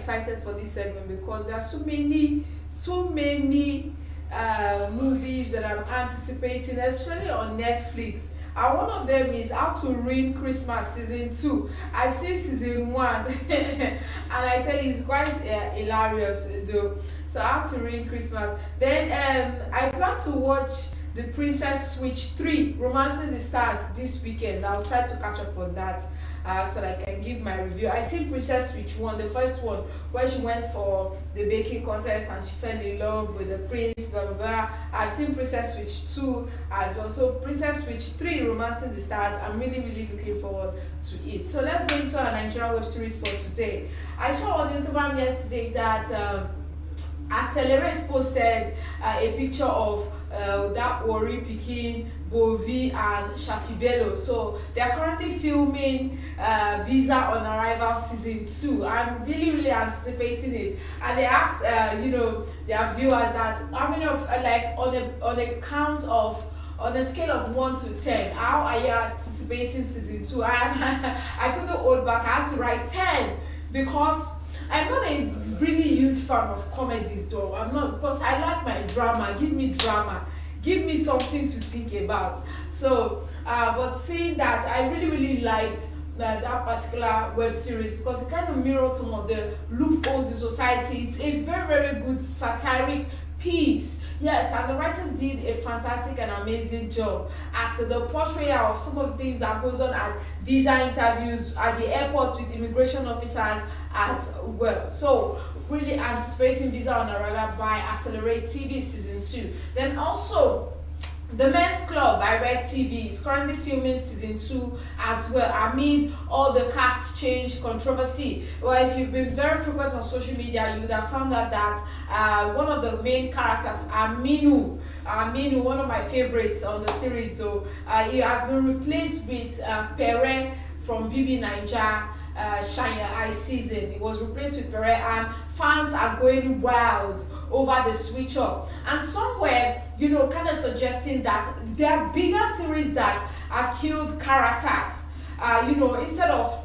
excited for this segment because there are so many movies that I'm anticipating, especially on Netflix. And one of them is How to Ruin Christmas season 2. I've seen season 1 and I tell you it's quite hilarious though. So How to Ruin Christmas. Then I plan to watch the Princess Switch 3, Romancing the Stars, this weekend. I'll try to catch up on that so that I can give my review. I've seen Princess Switch 1, the first one, where she went for the baking contest and she fell in love with the prince, blah blah blah. I've seen Princess Switch 2 as well. So Princess Switch 3, Romancing the Stars, I'm really looking forward to it. So let's go into our Nigerian web series for today. I saw on Instagram yesterday that Accelerate posted a picture of that Ori Pikin, Bovi, and Shafi Bello. So they are currently filming Visa on Arrival season 2. I'm really anticipating it. And they asked, their viewers that how many of on a count of on a scale of 1 to 10, how are you anticipating season 2? And I couldn't hold back. I had to write 10 because I'm not a really huge fan of comedies though. I'm not, because I like my drama. Give me drama. Give me something to think about. So, but seeing that, I really liked that particular web series because it kind of mirrored some of the loopholes in society. It's a very good satiric piece. Yes, and the writers did a fantastic and amazing job at the portrayal of some of the things that goes on at visa interviews at the airport with immigration officers as well. So really anticipating Visa on Arrival by Accelerate TV season 2. Then also The Men's Club by Red TV is currently filming season 2 as well amid all the cast change controversy. Well, if you've been very frequent on social media, you would have found out that one of the main characters, Aminu, one of my favorites on the series though, he has been replaced with Pere from BB Naija. Shine Your Eye season. It was replaced with Pere, and fans are going wild over the switch up. And somewhere, kind of suggesting that there are bigger series that have killed characters. Instead of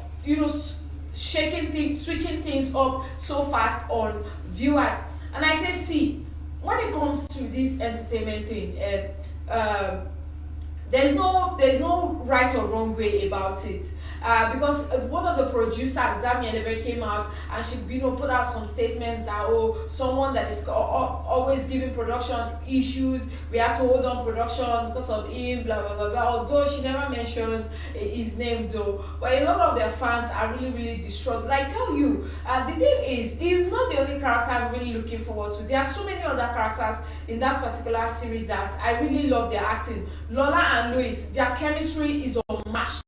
shaking things, switching things up so fast on viewers. And I say, see, when it comes to this entertainment thing, there's no right or wrong way about it. Because one of the producers, Dami Elebe, came out and she put out some statements that someone that is always giving production issues, we have to hold on production because of him, blah blah blah. Although she never mentioned his name though, but a lot of their fans are really distraught. But I tell you, the thing is, he's not the only character I'm really looking forward to. There are so many other characters in that particular series that I really love their acting. Lola and Louis, their chemistry is unmatched.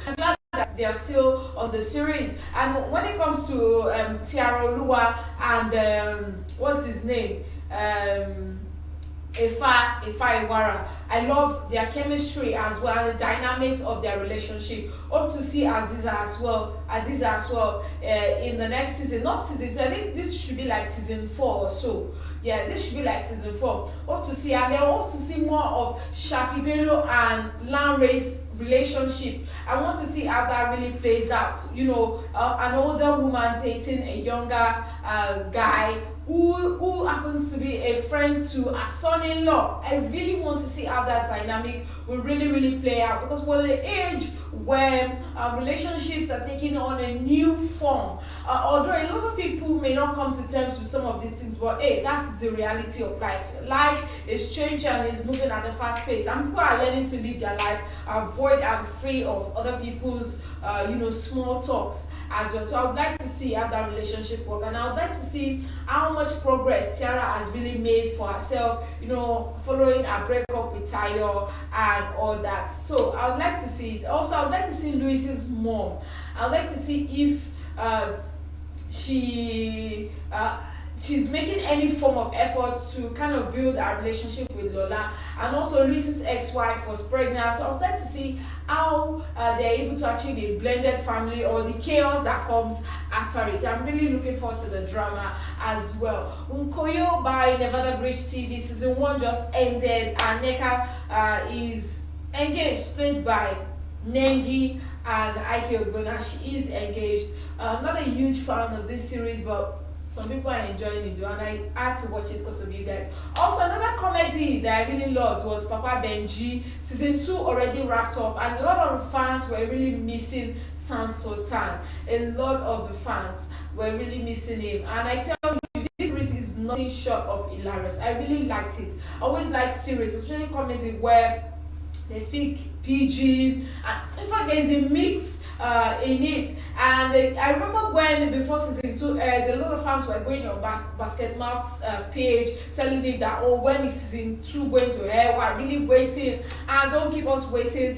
I'm glad that they are still on the series. And when it comes to Tiara Olua and what's his name? Ifa Iwara. I love their chemistry as well, and the dynamics of their relationship. Hope to see Aziza as well in the next season. Not season 2. I think this should be like season 4 or so. Yeah, this should be like season 4. Hope to see, and then hope to see more of Shafi Bello and Lanre's relationship. I want to see how that really plays out. An older woman dating a younger guy who happens to be a friend to a son-in-law. I really want to see how that dynamic will really play out, because we're the age where relationships are taking on a new form. Although a lot of people may not come to terms with some of these things, but hey, that's the reality of life. Life is changing and is moving at a fast pace, and people are learning to live their life void and free of other people's small talks as well. So I would like to see how that relationship works, and I would like to see how much progress Tiara has really made for herself, following her breakup with Tayo and all that. So I would like to see it. Also, I would like to see Louis's mom. I would like to see if she's making any form of effort to kind of build a relationship with Lola. And also Luis's ex-wife was pregnant, so I would like to see how they're able to achieve a blended family, or the chaos that comes after it. I'm really looking forward to the drama as well. Unkoyo by Nevada Bridge TV season 1 just ended, and Neka is engaged, played by Nengi, and Ike Ogbonna. She is engaged Not a huge fan of this series, but some people are enjoying it, and I had to watch it because of you guys. Also, another comedy that I really loved was Papa Benji. Season 2 already wrapped up, and a lot of fans were really missing Sam Sultan. A lot of the fans were really missing him, and I tell you, this series is nothing short of hilarious. I really liked it. I always like series, especially comedy where they speak pidgin, and in fact there is a mix in it. And I remember when before season 2 a lot of fans were going on Basketmouth's page telling him that, oh, when is season 2 going to air, we're really waiting, and don't keep us waiting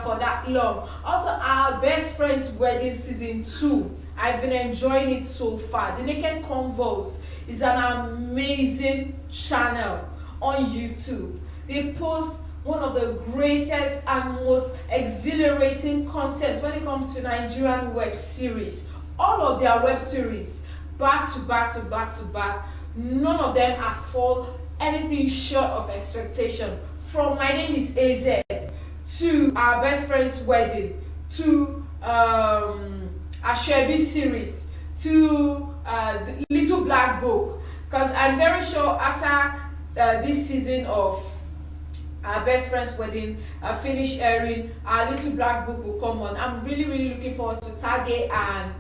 for that long. Also, our best friend's wedding season 2, I've been enjoying it so far. The Naked Convos is an amazing channel on YouTube. They post one of the greatest and most exhilarating content when it comes to Nigerian web series. All of their web series, back to back to back to back, none of them has fallen anything short of expectation. From My Name is AZ to Our Best Friend's Wedding to Ashebi series to the Little Black Book. Because I'm very sure after this season of Our Best Friend's Wedding finish airing, Our Little Black Book will come on. I'm really looking forward to Tage and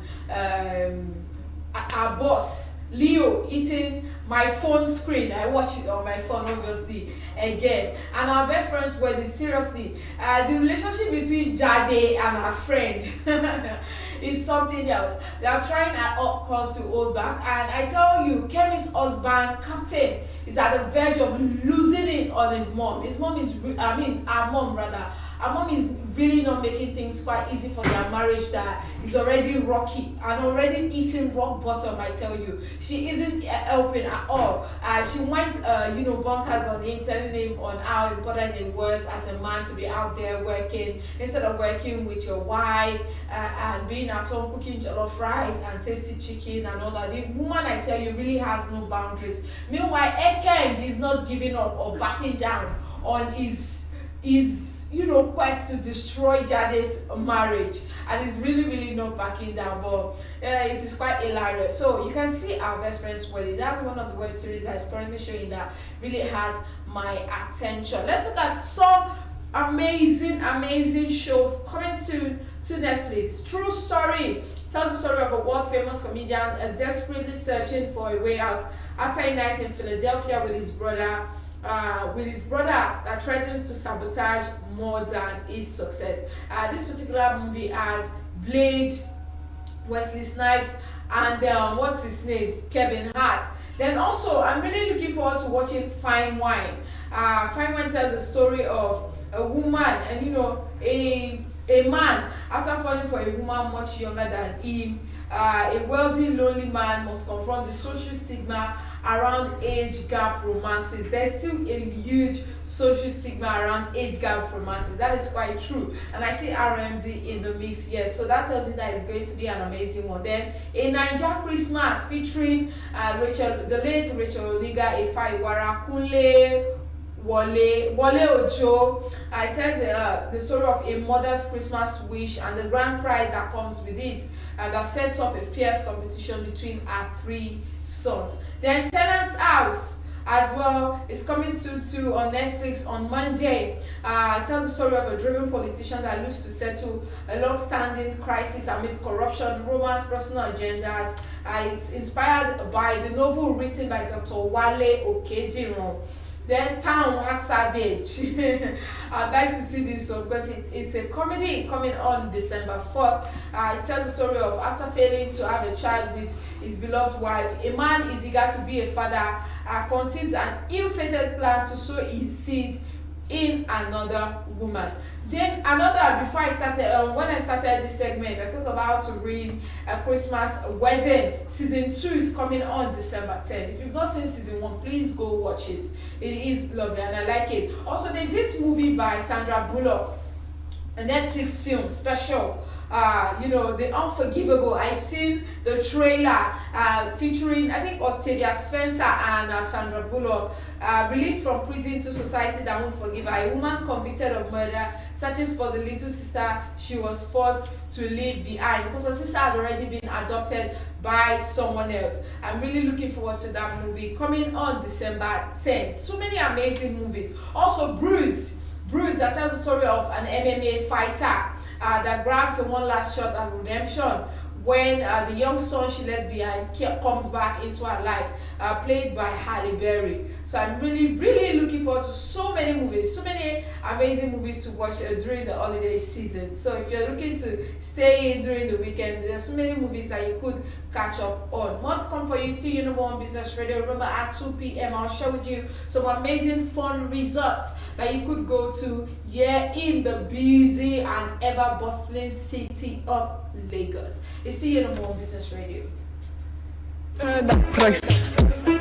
our boss Leo eating my phone screen. I watch it on my phone, obviously, again. And Our Best Friend's Wedding, seriously, the relationship between Jade and her friend is something else. They are trying at all costs to hold back, and I tell you, Kemi's husband, Captain, is at the verge of losing it on his mom. His mom is, our mom rather. Our mom is really not making things quite easy for their marriage, that is already rocky and already eating rock bottom, I tell you. She isn't helping at all. She went, bonkers on him, telling him on how important it was as a man to be out there working, instead of working with your wife and being at home cooking jollof rice and tasty chicken and all that. The woman, I tell you, really has no boundaries. Meanwhile, Ekeng is not giving up or backing down on his quest to destroy Jade's marriage, and he's really not backing down. But it is quite hilarious. So you can see Our Best Friend's Wedding. That's one of the web series that is currently showing that really has my attention. Let's look at some amazing shows coming soon to Netflix. True Story tells the story of a world famous comedian desperately searching for a way out after a night in Philadelphia with his brother that threatens to sabotage more than his success. This particular movie has Blade, Wesley Snipes, and what's his name, Kevin Hart. Then also, I'm really looking forward to watching Fine Wine. Fine Wine tells the story of a woman and a man, after falling for a woman much younger than him. A wealthy, lonely man must confront the social stigma around age gap romances. There's still a huge social stigma around age gap romances. That is quite true. And I see RMD in the mix, yes. So that tells you that it's going to be an amazing one. Then a Naija Christmas featuring the late Rachel Oliga, Ifa Iwara, Kunle Wale Ojo. It tells the story of a mother's Christmas wish and the grand prize that comes with it, that sets off a fierce competition between her 3 sons. Then Tenant's House as well is coming soon too on Netflix on Monday. It tells the story of a driven politician that looks to settle a long-standing crisis amid corruption, romance, personal agendas. It's inspired by the novel written by Dr. Wale Okediran. Then Town Was Savage. I'd like to see this one because it's a comedy coming on December 4th. It tells the story of after failing to have a child with his beloved wife, a man is eager to be a father, conceives an ill-fated plan to sow his seed in another woman. Then another, before I started, when I started this segment, I talked about to read A Christmas Wedding. Season 2 is coming on December 10th. If you've not seen season 1, please go watch it. It is lovely and I like it. Also, there's this movie by Sandra Bullock, a Netflix film special The Unforgivable. I've seen the trailer featuring, I think, Octavia Spencer and Sandra Bullock. Released from prison to society that won't forgive her. A woman convicted of murder searches for the little sister she was forced to leave behind because her sister had already been adopted by someone else. I'm really looking forward to that movie coming on December 10th. So many amazing movies. Also, Bruised, that tells the story of an MMA fighter that grabs the one last shot at redemption when the young son she left behind comes back into her life, played by Halle Berry. So I'm really, really looking forward to so many movies, so many amazing movies to watch during the holiday season. So if you're looking to stay in during the weekend, there are so many movies that you could catch up on. More to come for you, still number one business radio. Remember, at 2 p.m. I'll share with you some amazing fun resorts that you could go to here in the busy and ever bustling city of Lagos. It's still your number one business radio. That price.